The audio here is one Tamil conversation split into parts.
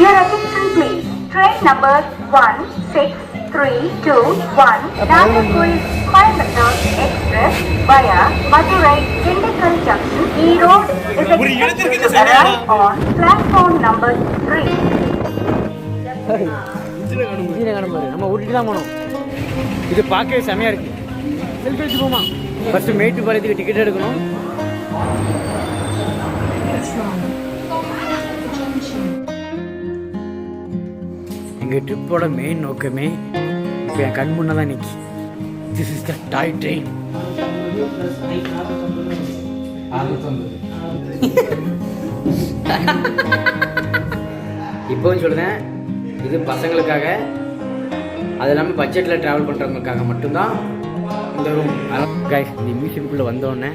Your attention please. Train number 16321 Nilgiri Hills Express via Madurai Dindigul Junction. E road is expected to arrive on platform number 3. நம்ம ஊட்டிட்டு தான் போனோம். இது பார்க்கவே செமையா இருக்கு. செல்ஃபி எடுத்து போமா. ஃபர்ஸ்ட் மேட்டுப்பாளையத்துக்கு டிக்கெட் எடுக்கணும். எங்கள் ட்ரிப்போட மெயின் நோக்கமே இப்போ என் கண் முன்னே தான் நிற்கி. This is the toy train. இப்போவும் சொல்லுறேன், இது பசங்களுக்காக, அது இல்லாமல் பட்ஜெட்டில் ட்ராவல் பண்ணுறவங்களுக்காக மட்டும்தான் இந்த ரூம். கைஸ், இந்த மியூசியம்குள்ளே வந்தோடனே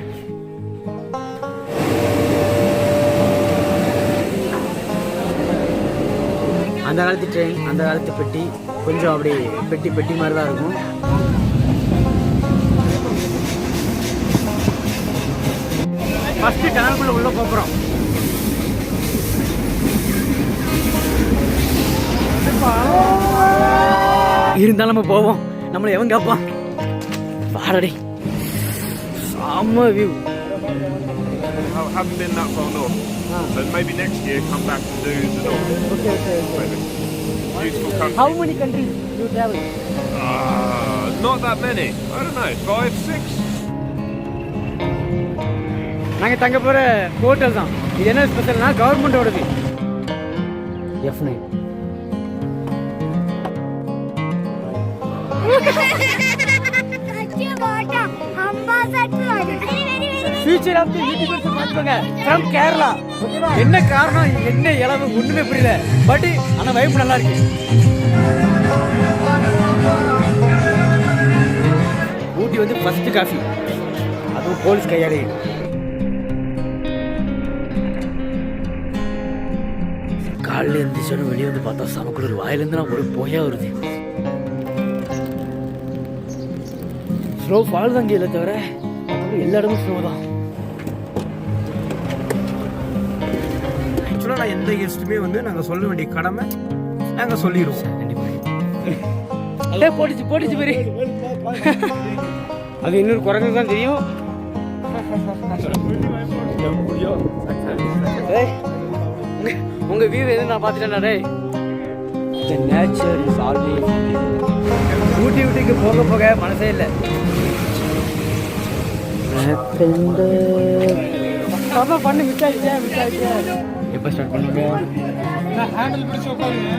அந்த காலத்து ட்ரெயின், அந்த காலத்து பெட்டி, கொஞ்சம் அப்படி பெட்டி மாதிரி தான் இருக்கும். ஃபஸ்ட்டு டனலுக்குள்ளே உள்ளே போகிறோம். இருந்தாலும் நம்ம போவோம். நம்மளை எவன் கேட்பான்? பாடடி, செம்ம view. Haven't been that far north, so maybe next year come back and do the north. Okay. Beautiful country. How many countries do you travel? Not that many. I don't know, 5, 6. நாங்கள் தங்க போகிற ஹோட்டல் தான். இது என்ன ஸ்பெஷல்னா கவர்மெண்ட்டோடது. F9. Future of the YouTubers பார்த்துக்கோங்க ஃப்ரம் கேரளா. என்ன காரணம், என்ன இளவு ஒன்றுமே புரியல, பட் ஆனால் வைப் நல்லா இருக்கு. ஊட்டி வந்து ஃபர்ஸ்ட் காஃபி, அதுவும் போலீஸ் கையாலே. காலையில் இருந்துச்சோன்னு வெளியே வந்து பார்த்தா சமக்குள்ள வாயிலேருந்து நான் ஒரு போயா வருது. ஸ்லோ ஃபால் தான் இல்லை, தவிர எல்லா இடமும் ஸ்லோ தான். ஆக்சுவலாக நான் எந்த கெஸ்ட்டுமே வந்து நாங்கள் சொல்ல வேண்டிய கடமை நாங்கள் சொல்லிடுவோம். கண்டிப்பாக போட்டுச்சு பேரு. அது இன்னொரு குரங்கு தான் தெரியும். உங்க வியூ எது நான் பார்த்துட்டேன்னா டே, தி நேச்சர் இஸ் ஆல்வேஸ். ஊட்டிக்கு போக மனசே இல்லை. பண்ணு மிஸ் ஆயிடுச்சு. எப்போ ஸ்டார்ட் பண்ணுங்க? ஹேண்டில் பிடிச்சு உட்காருங்க.